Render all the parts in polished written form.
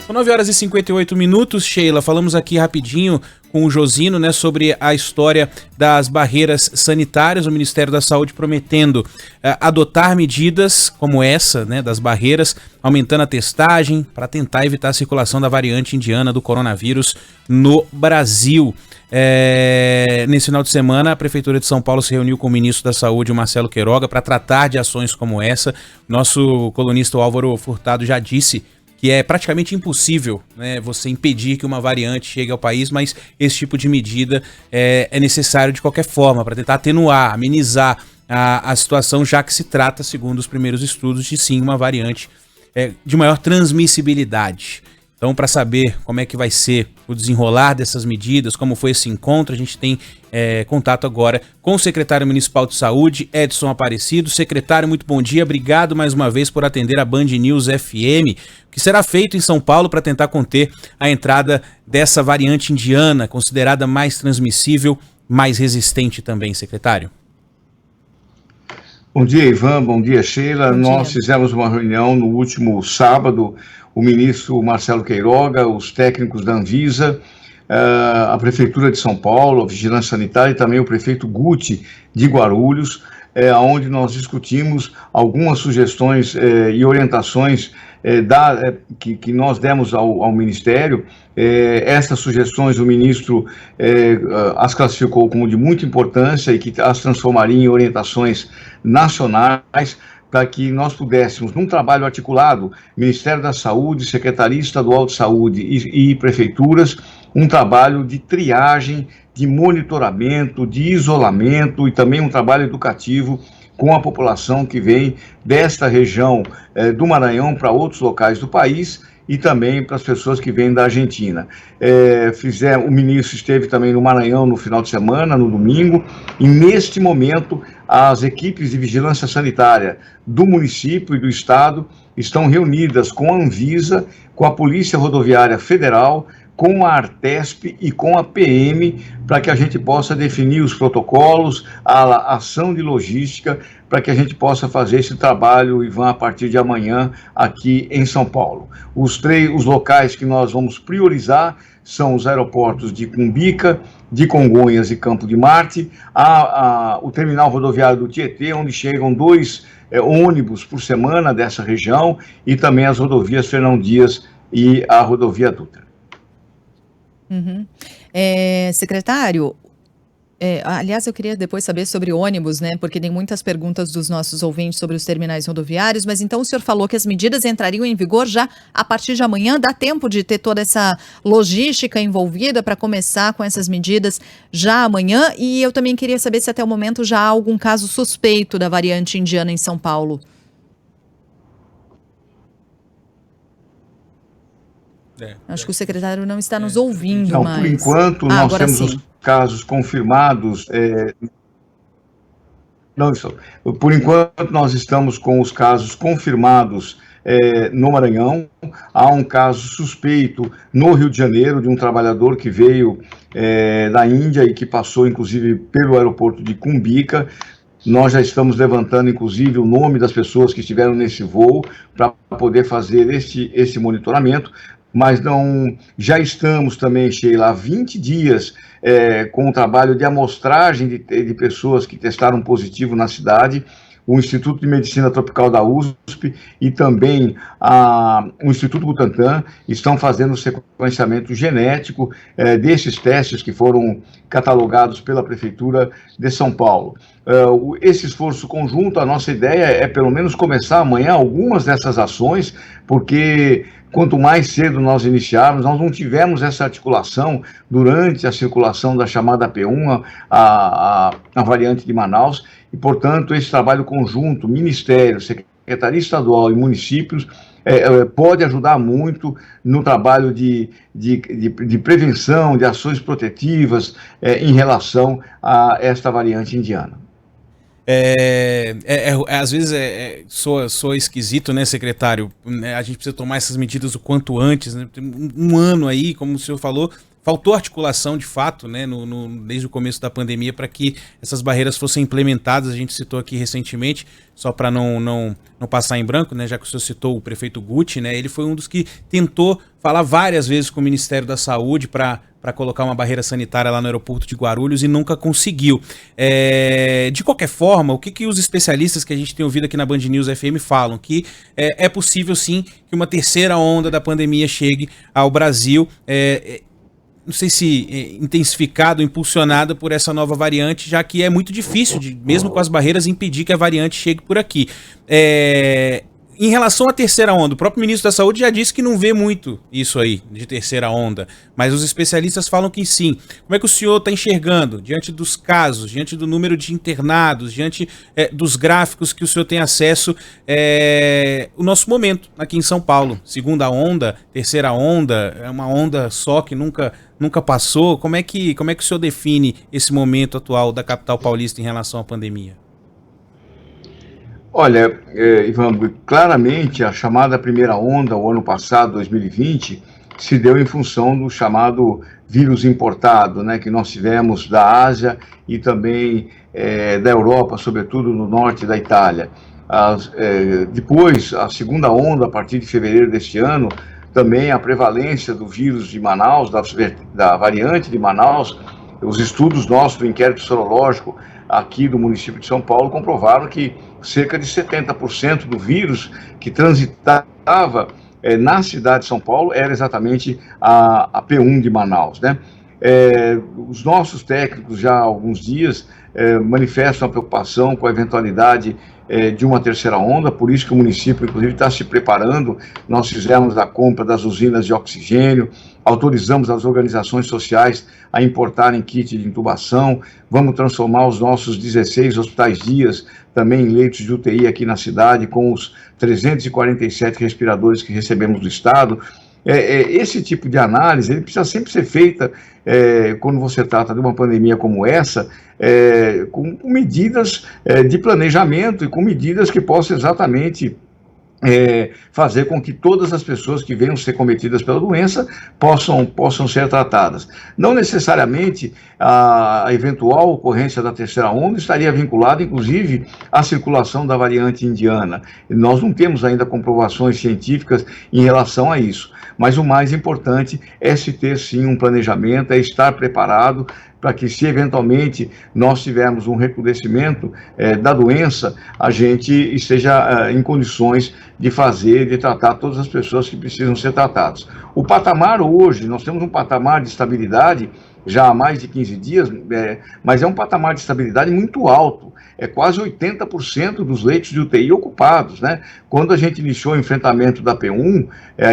São 9h58, Sheila. Falamos aqui rapidinho com o Josino, né, sobre a história das barreiras sanitárias, o Ministério da Saúde prometendo adotar medidas como essa, né, das barreiras, aumentando a testagem para tentar evitar a circulação da variante indiana do coronavírus no Brasil. Nesse final de semana, a Prefeitura de São Paulo se reuniu com o ministro da Saúde, o Marcelo Queiroga, para tratar de ações como essa. Nosso colunista, o Álvaro Furtado, já disse que é praticamente impossível, né, você impedir que uma variante chegue ao país, mas esse tipo de medida é necessário de qualquer forma para tentar atenuar, amenizar a situação, já que se trata, segundo os primeiros estudos, de sim uma variante de maior transmissibilidade. Então, para saber como é que vai ser o desenrolar dessas medidas, como foi esse encontro, a gente tem contato agora com o secretário municipal de saúde, Edson Aparecido. Secretário, muito bom dia, obrigado mais uma vez por atender a Band News FM. O que será feito em São Paulo para tentar conter a entrada dessa variante indiana, considerada mais transmissível, mais resistente também, secretário? Bom dia, Ivan, bom dia, Sheila. Nós fizemos uma reunião no último sábado, o ministro Marcelo Queiroga, os técnicos da Anvisa, a Prefeitura de São Paulo, a Vigilância Sanitária e também o prefeito Guti de Guarulhos, onde nós discutimos algumas sugestões e orientações que nós demos ao Ministério. Essas sugestões o ministro as classificou como de muita importância e que as transformaria em orientações nacionais, para que nós pudéssemos, num trabalho articulado, Ministério da Saúde, Secretaria Estadual de Saúde e prefeituras, um trabalho de triagem, de monitoramento, de isolamento e também um trabalho educativo com a população que vem desta região do Maranhão para outros locais do país e também para as pessoas que vêm da Argentina. O ministro esteve também no Maranhão no final de semana, no domingo, e neste momento as equipes de vigilância sanitária do município e do estado estão reunidas com a Anvisa, com a Polícia Rodoviária Federal, com a Artesp e com a PM, para que a gente possa definir os protocolos, a ação de logística, para que a gente possa fazer esse trabalho, Ivan, a partir de amanhã aqui em São Paulo. Os locais que nós vamos priorizar são os aeroportos de Cumbica, de Congonhas e Campo de Marte, o terminal rodoviário do Tietê, onde chegam 2 ônibus por semana dessa região, e também as rodovias Fernão Dias e a rodovia Dutra. Secretário, aliás, eu queria depois saber sobre ônibus, né? Porque tem muitas perguntas dos nossos ouvintes sobre os terminais rodoviários, mas então o senhor falou que as medidas entrariam em vigor já a partir de amanhã. Dá tempo de ter toda essa logística envolvida para começar com essas medidas já amanhã? E eu também queria saber se até o momento já há algum caso suspeito da variante indiana em São Paulo. Acho que o secretário não está nos ouvindo não, mais. Por enquanto, nós temos os casos confirmados. Por enquanto, nós estamos com os casos confirmados no Maranhão. Há um caso suspeito no Rio de Janeiro, de um trabalhador que veio da Índia e que passou, inclusive, pelo aeroporto de Cumbica. Nós já estamos levantando, inclusive, o nome das pessoas que estiveram nesse voo para poder fazer esse monitoramento. Mas já estamos também, Sheila, há 20 dias com o trabalho de amostragem de pessoas que testaram positivo na cidade. O Instituto de Medicina Tropical da USP e também o Instituto Butantan estão fazendo o sequenciamento genético desses testes que foram catalogados pela Prefeitura de São Paulo. Esse esforço conjunto, a nossa ideia é pelo menos começar amanhã algumas dessas ações, porque quanto mais cedo nós iniciarmos, nós não tivemos essa articulação durante a circulação da chamada P1, a variante de Manaus, e, portanto, esse trabalho conjunto, Ministério, Secretaria Estadual e municípios, pode ajudar muito no trabalho de prevenção, de ações protetivas em relação a esta variante indiana. Às vezes soa esquisito, né, secretário? A gente precisa tomar essas medidas o quanto antes, né? Tem um ano aí, como o senhor falou, faltou articulação de fato, né, desde o começo da pandemia para que essas barreiras fossem implementadas. A gente citou aqui recentemente, só para não passar em branco, né, já que o senhor citou o prefeito Guti, né, ele foi um dos que tentou falar várias vezes com o Ministério da Saúde para colocar uma barreira sanitária lá no aeroporto de Guarulhos e nunca conseguiu. De qualquer forma, o que os especialistas que a gente tem ouvido aqui na Band News FM falam? Que é possível sim que uma terceira onda da pandemia chegue ao Brasil, não sei se intensificado, impulsionada por essa nova variante, já que é muito difícil, mesmo com as barreiras, impedir que a variante chegue por aqui. Em relação à terceira onda, o próprio ministro da Saúde já disse que não vê muito isso aí, de terceira onda, mas os especialistas falam que sim. Como é que o senhor está enxergando, diante dos casos, diante do número de internados, diante dos gráficos que o senhor tem acesso, o nosso momento aqui em São Paulo? Segunda onda, terceira onda, é uma onda só que nunca passou. Como é que o senhor define esse momento atual da capital paulista em relação à pandemia? Olha, Ivan, claramente a chamada primeira onda, o ano passado, 2020, se deu em função do chamado vírus importado, né, que nós tivemos da Ásia e também da Europa, sobretudo no norte da Itália. Depois, a segunda onda, a partir de fevereiro deste ano, também a prevalência do vírus de Manaus, da variante de Manaus, os estudos nossos do inquérito sorológico aqui do município de São Paulo comprovaram que cerca de 70% do vírus que transitava na cidade de São Paulo era exatamente a P1 de Manaus, né? Os nossos técnicos já há alguns dias manifestam a preocupação com a eventualidade de uma terceira onda, por isso que o município, inclusive, está se preparando. Nós fizemos a compra das usinas de oxigênio, autorizamos as organizações sociais a importarem kit de intubação, vamos transformar os nossos 16 hospitais-dias também em leitos de UTI aqui na cidade, com os 347 respiradores que recebemos do Estado. Esse tipo de análise ele precisa sempre ser feita quando você trata de uma pandemia como essa, com medidas de planejamento e com medidas que possam exatamente fazer com que todas as pessoas que venham ser cometidas pela doença possam ser tratadas. Não necessariamente a eventual ocorrência da terceira onda estaria vinculada, inclusive, à circulação da variante indiana. Nós não temos ainda comprovações científicas em relação a isso, mas o mais importante é se ter, sim, um planejamento, é estar preparado para que, se eventualmente nós tivermos um recrudescimento da doença, a gente esteja em condições de tratar todas as pessoas que precisam ser tratadas. O patamar hoje, nós temos um patamar de estabilidade já há mais de 15 dias, mas é um patamar de estabilidade muito alto, é quase 80% dos leitos de UTI ocupados, né? Quando a gente iniciou o enfrentamento da P1,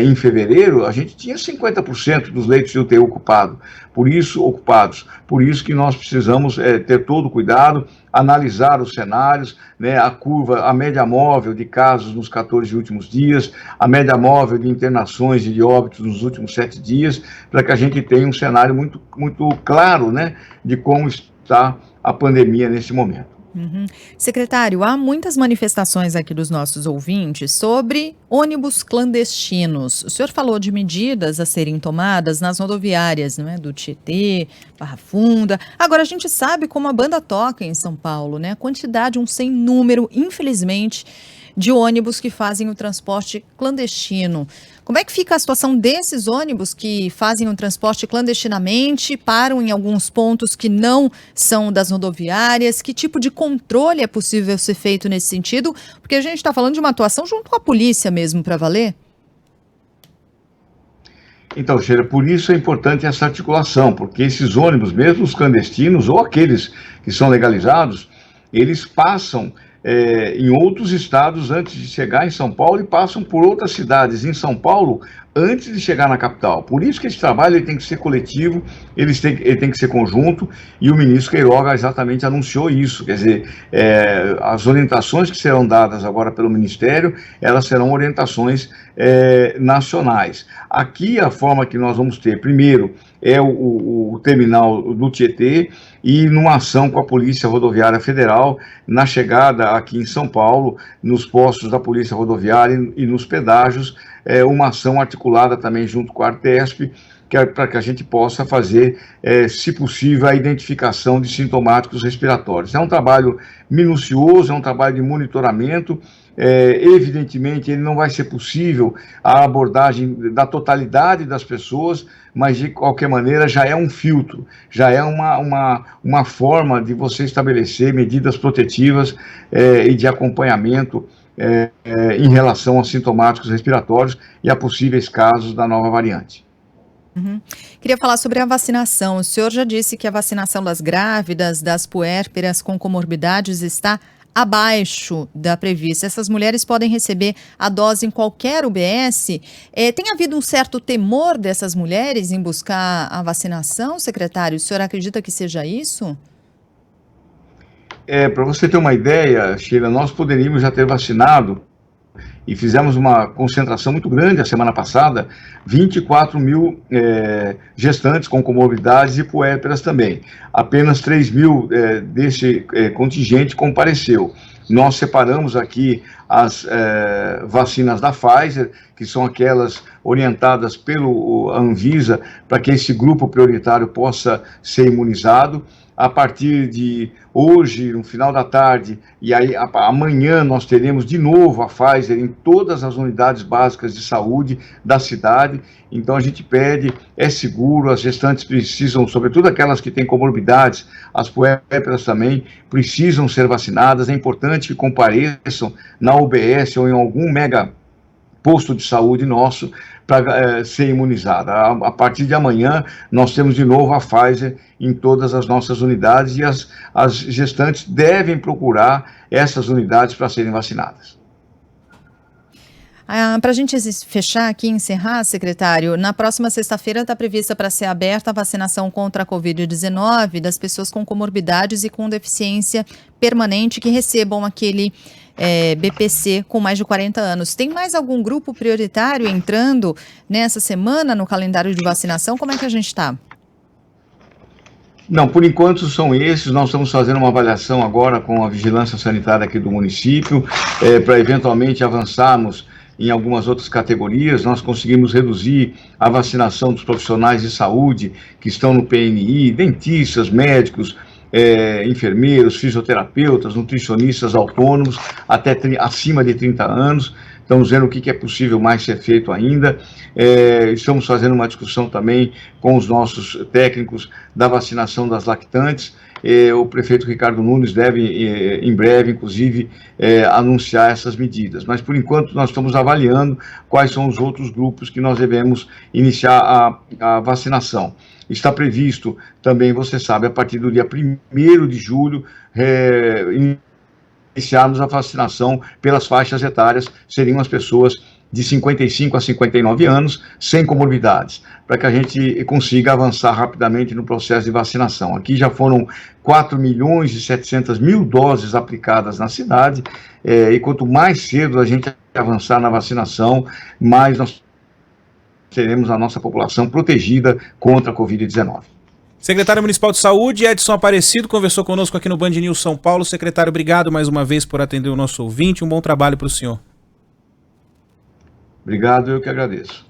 em fevereiro, a gente tinha 50% dos leitos de UTI ocupados, por isso que nós precisamos ter todo o cuidado, analisar os cenários, né, a curva, a média móvel de casos nos 14 últimos dias, a média móvel de internações e de óbitos nos últimos 7 dias, para que a gente tenha um cenário muito, muito claro, né, de como está a pandemia nesse momento. Uhum. Secretário, há muitas manifestações aqui dos nossos ouvintes sobre ônibus clandestinos. O senhor falou de medidas a serem tomadas nas rodoviárias, não é? Do Tietê, Barra Funda. Agora, a gente sabe como a banda toca em São Paulo, né? A quantidade, um sem número, infelizmente, de ônibus que fazem o transporte clandestino. Como é que fica a situação desses ônibus que fazem o transporte clandestinamente, param em alguns pontos que não são das rodoviárias? Que tipo de controle é possível ser feito nesse sentido? Porque a gente está falando de uma atuação junto com a polícia mesmo, para valer? Então, Sheila, por isso é importante essa articulação, porque esses ônibus, mesmo os clandestinos ou aqueles que são legalizados, eles passam em outros estados antes de chegar em São Paulo e passam por outras cidades em São Paulo antes de chegar na capital. Por isso que esse trabalho ele tem que ser coletivo, ele tem que ser conjunto, e o ministro Queiroga exatamente anunciou isso. Quer dizer, as orientações que serão dadas agora pelo Ministério, elas serão orientações nacionais. Aqui a forma que nós vamos ter, primeiro, é o terminal do Tietê, e numa ação com a Polícia Rodoviária Federal, na chegada aqui em São Paulo, nos postos da Polícia Rodoviária e nos pedágios, uma ação articulada também junto com a Artesp, para que a gente possa fazer, se possível, a identificação de sintomáticos respiratórios. É um trabalho minucioso, é um trabalho de monitoramento, evidentemente, ele não vai ser possível a abordagem da totalidade das pessoas, mas, de qualquer maneira, já é um filtro, já é uma forma de você estabelecer medidas protetivas e de acompanhamento em relação aos sintomáticos respiratórios e a possíveis casos da nova variante. Uhum. Queria falar sobre a vacinação. O senhor já disse que a vacinação das grávidas, das puérperas com comorbidades está abaixo da prevista. Essas mulheres podem receber a dose em qualquer UBS. Tem havido um certo temor dessas mulheres em buscar a vacinação, secretário? O senhor acredita que seja isso? Para você ter uma ideia, Sheila, nós poderíamos já ter vacinado e fizemos uma concentração muito grande a semana passada, 24 mil gestantes com comorbidades e puérperas também. Apenas 3 mil desse contingente compareceu. Nós separamos aqui as vacinas da Pfizer, que são aquelas orientadas pelo Anvisa, para que esse grupo prioritário possa ser imunizado. A partir de hoje, no final da tarde, e aí amanhã nós teremos de novo a Pfizer em todas as unidades básicas de saúde da cidade. Então a gente pede, é seguro, as gestantes precisam, sobretudo aquelas que têm comorbidades, as puérperas também, precisam ser vacinadas. É importante que compareçam na UBS ou em algum mega posto de saúde nosso para ser imunizada. A partir de amanhã, nós temos de novo a Pfizer em todas as nossas unidades e as gestantes devem procurar essas unidades para serem vacinadas. Para a gente fechar aqui e encerrar, secretário, na próxima sexta-feira está prevista para ser aberta a vacinação contra a Covid-19 das pessoas com comorbidades e com deficiência permanente que recebam aquele BPC com mais de 40 anos. Tem mais algum grupo prioritário entrando nessa semana no calendário de vacinação? Como é que a gente está? Não, por enquanto são esses. Nós estamos fazendo uma avaliação agora com a vigilância sanitária aqui do município, para eventualmente avançarmos em algumas outras categorias. Nós conseguimos reduzir a vacinação dos profissionais de saúde que estão no PNI, dentistas, médicos, enfermeiros, fisioterapeutas, nutricionistas autônomos, até acima de 30 anos. Estamos vendo o que é possível mais ser feito ainda. Estamos fazendo uma discussão também com os nossos técnicos da vacinação das lactantes. O prefeito Ricardo Nunes deve, em breve, inclusive, anunciar essas medidas. Mas, por enquanto, nós estamos avaliando quais são os outros grupos que nós devemos iniciar a vacinação. Está previsto também, você sabe, a partir do dia 1º de julho, iniciarmos a vacinação pelas faixas etárias, seriam as pessoas de 55 a 59 anos, sem comorbidades, para que a gente consiga avançar rapidamente no processo de vacinação. Aqui já foram 4.700.000 doses aplicadas na cidade, e quanto mais cedo a gente avançar na vacinação, mais nós teremos a nossa população protegida contra a Covid-19. Secretário Municipal de Saúde, Edson Aparecido, conversou conosco aqui no Band News São Paulo. Secretário, obrigado mais uma vez por atender o nosso ouvinte. Um bom trabalho para o senhor. Obrigado, eu que agradeço.